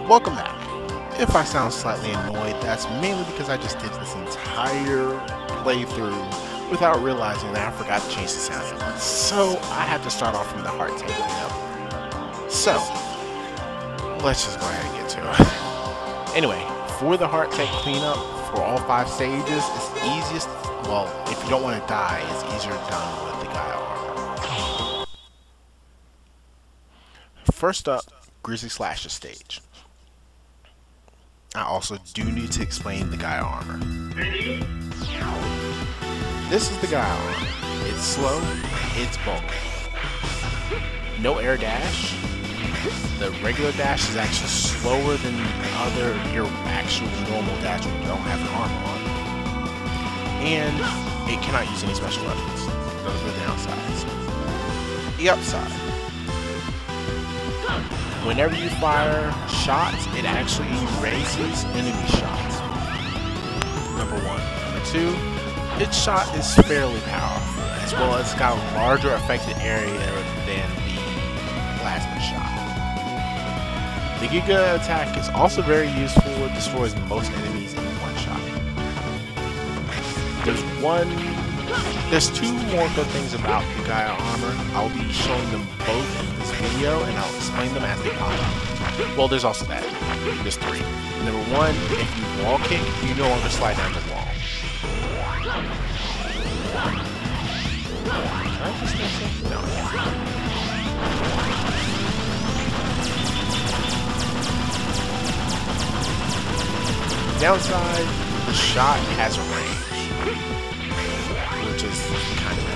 Welcome back. If I sound slightly annoyed, that's mainly because I just did this entire playthrough without realizing that I forgot to change the sound effects. So I had to start off from the heart tank cleanup. So let's just go ahead and get to it. Anyway, for the heart tank cleanup for all 5 stages, it's easiest, well, if you don't want to die, it's easier done with the Gaia armor. First up, Grizzly Slash's stage. I also do need to explain the Gaia armor. This is the Gaia armor. It's slow, it's bulky. No air dash. The regular dash is actually slower than your actual normal dash when you don't have your armor on. And it cannot use any special weapons. Those are the downsides. The upside. Whenever you fire shots, it actually erases enemy shots. Number 1. Number 2, its shot is fairly powerful, as well as it's got a larger affected area than the plasma shot. The Giga attack is also very useful. It destroys most enemies in one shot. There's 2 more good things about the Gaia armor. I'll be showing them both in this video, and I'll explain them as they pop up. Well, there's also that. There's 3. Number 1, if you wall kick, you no longer slide down the wall. Can I just miss it? No, I can't. Downside, the shot has a range, which is kind of cool.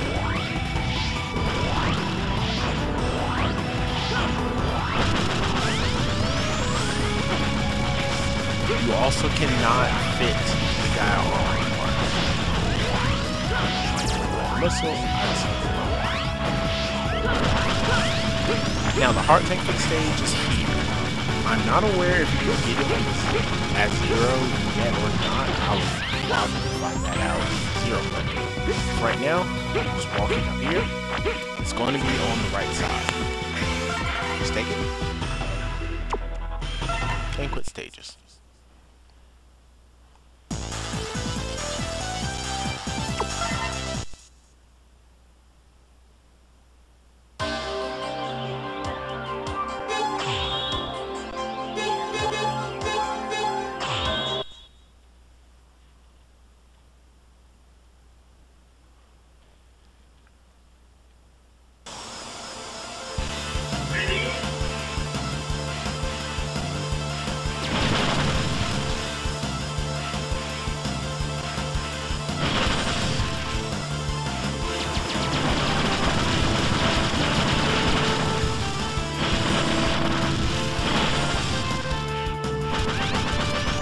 You also cannot fit the Gaia armor. Missile. Now the heart tank for the stage is here. I'm not aware if you can get it at 0 yet or not. I'll probably find that out 0 minute. Right now, just walking up here, it's going to be on the right side. Just take it. And quit stages.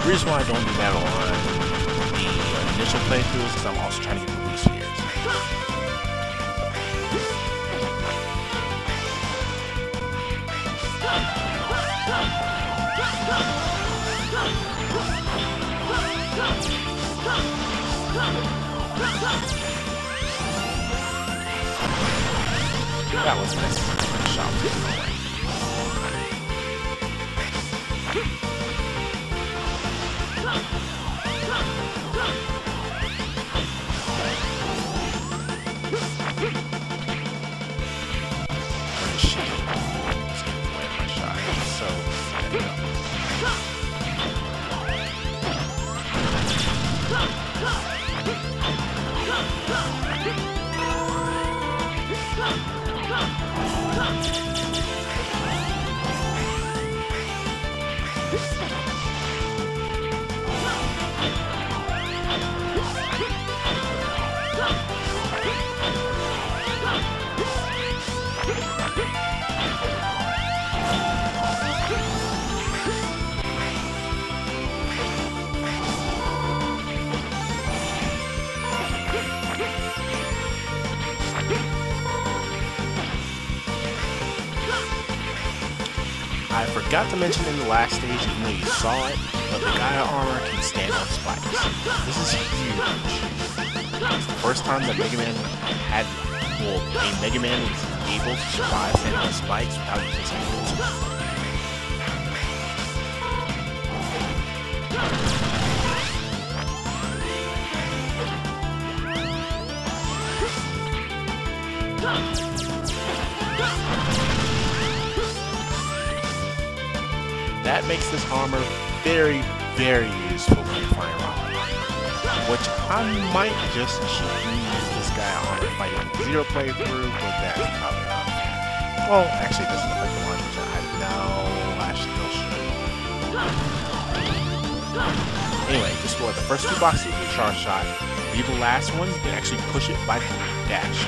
The reason why I don't do that on the initial playthrough is because I'm also trying to get the loose gears. That was nice. Shot. I forgot to mention in the last stage, even though you saw it, but the Gaia armor can stand on spikes. This is huge. It's the first time that Megaman had, well, a Megaman was able to survive standing on spikes without using something. That makes this armor very, very useful when fighting rock, which I might just use this guy on fighting zero playthrough, but that's probably not. Well, actually, it doesn't affect the one, which I know I still should. Anyway, just go at the first 2 boxes with your charge shot. Leave the last one, you can actually push it by dash.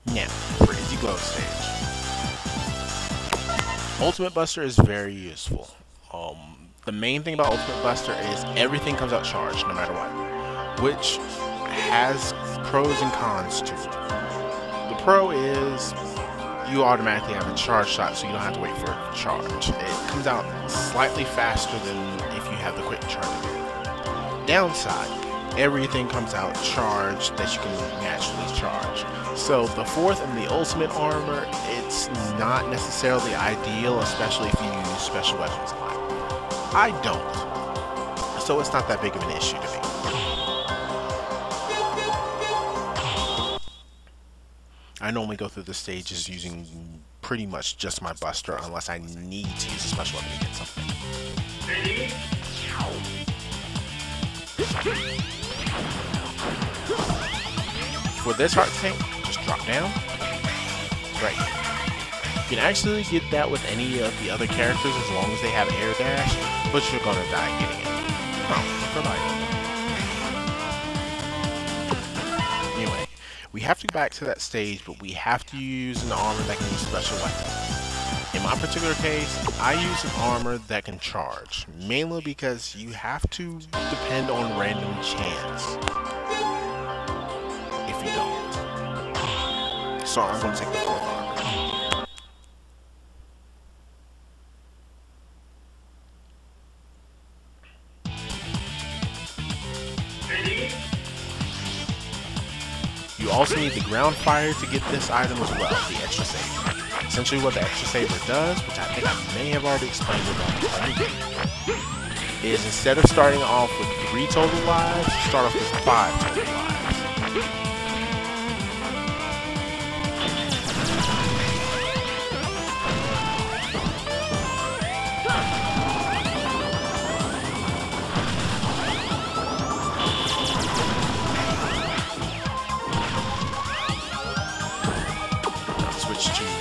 Now, for Izzy Glow stage. Ultimate Buster is very useful. The main thing about Ultimate Buster is everything comes out charged, no matter what, which has pros and cons to it. The pro is you automatically have a charge shot, so you don't have to wait for it to charge. It comes out slightly faster than if you have the quick charge. Downside, everything comes out charged that you can naturally charge. So the 4th and the ultimate armor, it's not necessarily ideal, especially if you use special weapons a lot. I don't, so it's not that big of an issue to me. I normally go through the stages using pretty much just my Buster unless I need to use a special weapon to get something. For this heart tank, just drop down. Right. You can actually get that with any of the other characters as long as they have air dash, but you're gonna die getting it. Oh, anyway, we have to go back to that stage, but we have to use an armor that can use special weapons. In my particular case, I use an armor that can charge, mainly because you have to depend on random chance. If you don't. So I'm going to take the 4th armor. You also need the ground fire to get this item as well, the extra saver. Essentially what the extra saver does, which I think I may have already explained it on the video, is instead of starting off with 3 total lives, start off with 5 total lives.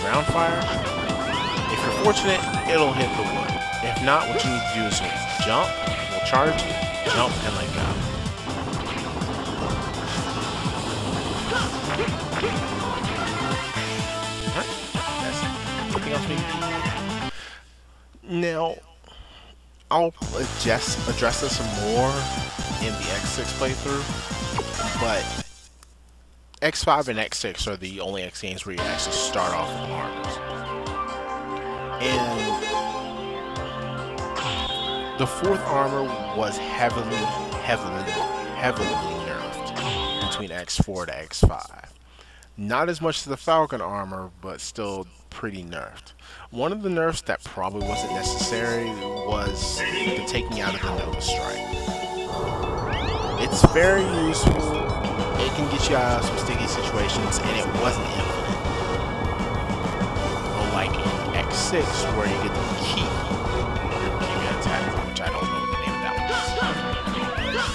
Ground fire. If you're fortunate, it'll hit the wood. If not, what you need to do is jump, we'll charge, jump, and let go. Alright, that's nothing else we need. Now, I'll address this some more in the X6 playthrough, but X5 and X6 are the only X games where you actually start off with armors. And the 4th armor was heavily nerfed between X4 to X5. Not as much as the Falcon armor, but still pretty nerfed. One of the nerfs that probably wasn't necessary was the taking out of the Nova Strike. It's very useful. It can get you out of some sticky situations, and it wasn't infinite. Unlike in X6, where you get to keep your Mega attack, which I don't know what the name of that one is.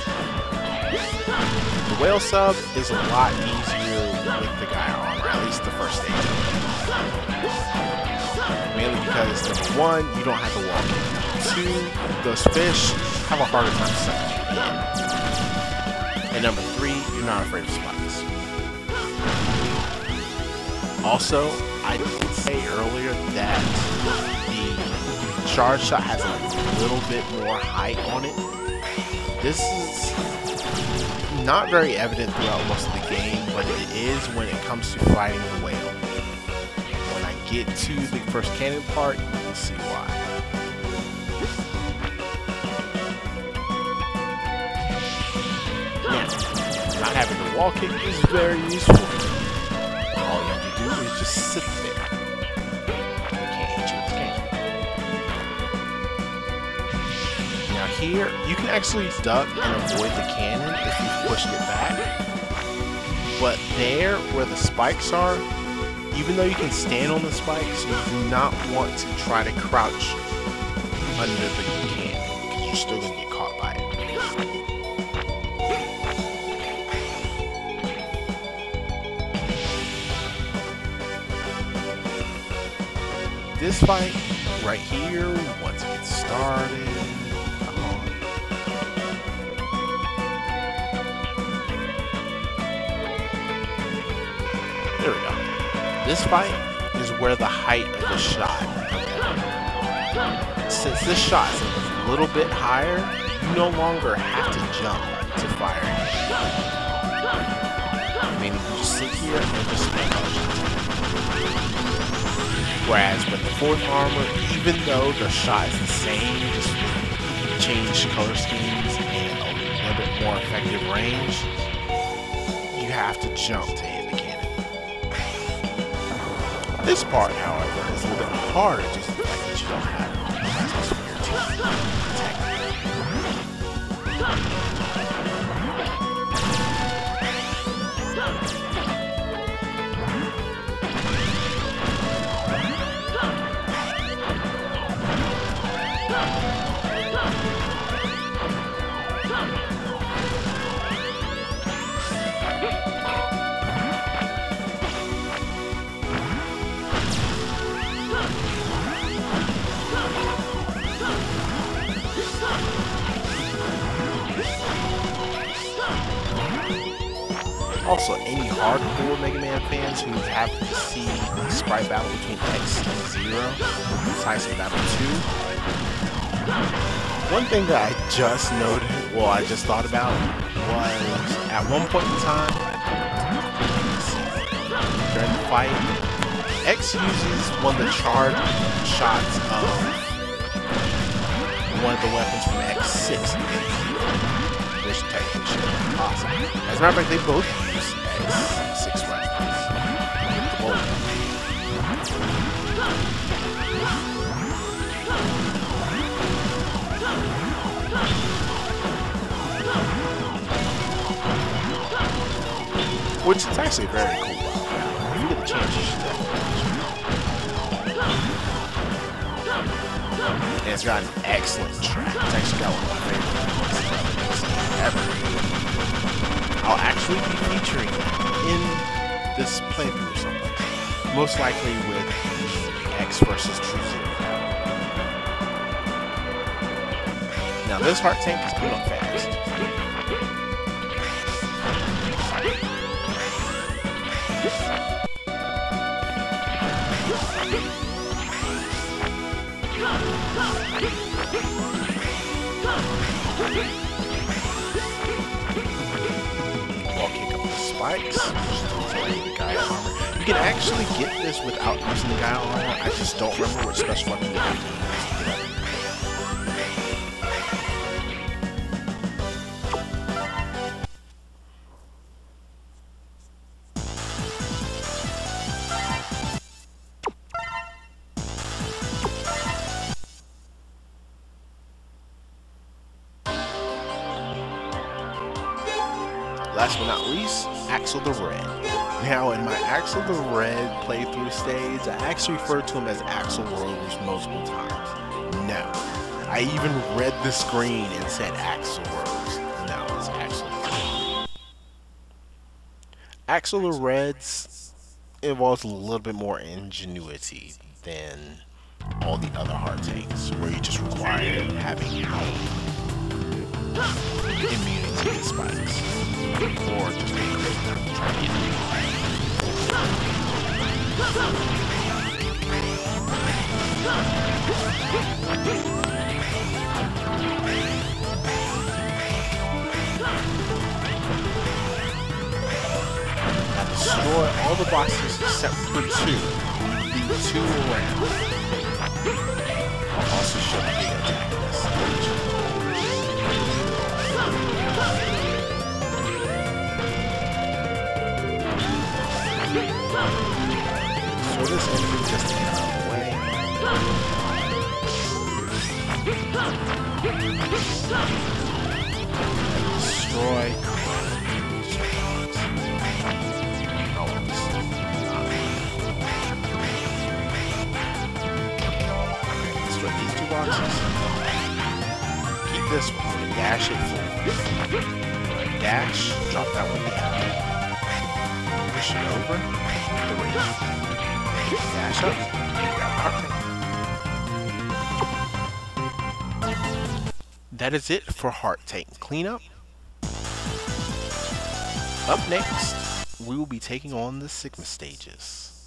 The whale sub is a lot easier with the Gaia armor, at least the first stage. Mainly because, number 1, you don't have to walk in. 2, those fish have a harder time sucking you in. And number 3, you're not afraid of spikes. Also, I did say earlier that the charge shot has a little bit more height on it. This is not very evident throughout most of the game, but it is when it comes to fighting the whale. When I get to the first cannon part, you'll see why. Not having the wall kick is very useful. All you have to do is just sit there. You can't hit you with the cannon. Now here, you can actually duck and avoid the cannon if you pushed it back. But there, where the spikes are, even though you can stand on the spikes, you do not want to try to crouch under the cannon, because you're still going to get caught by it. This fight right here, once it gets started, there we go. This fight is where the height of the shot comes out. Since this shot is a little bit higher, you no longer have to jump to fire it. Meaning you just sit here and just make motions. Whereas with the fourth armor, even though the shot is the same, just change color schemes and a little bit more effective range, you have to jump to hit the cannon. This part, however, is a little bit harder due to the fact that you don't have access to your team attack. Also, any hardcore Megaman fans who happen to see the sprite battle between X and Zero, Tyson Battle 2, one thing that I just noted, well, I just thought about, was at one point in time, during the fight, X uses one of the charged shots of one of the weapons from X6. Which technically should be possible. As a matter of fact, they both use X6 weapons. Whoa. Which is actually very cool. If you get the chance, you should definitely. And it's got an excellent track. It's actually got one of my favorites ever. I'll actually be featuring it in this playthrough or something. Most likely with X versus True Zero. Now this heart tank is going up fast. Wall kick up the spikes. The guy armor. You can actually get this without using the guy armor. I just don't remember which special weapon you have to use. Last but not least, Axl The Red. Now, in my Axl The Red playthrough stage, I actually referred to him as Axl Rose multiple times. No. I even read the screen and said Axl Rose. No, it's Axl The Red. Axl The Red's involves a little bit more ingenuity than all the other hard tanks, where you just require having immunity to spikes. Or just being crazy enough to try to get Now destroy all the boxes except for 2. Leave 2 around. I'll also show you the attack in this stage. So this enemy just to get out of the way. Destroy. Destroy these two boxes. Keep this one. Dash it forward. Dash. Drop that one down. Push it over. Dash up. Grab the heart tank. That is it for heart tank cleanup. Up next, we will be taking on the Sigma stages.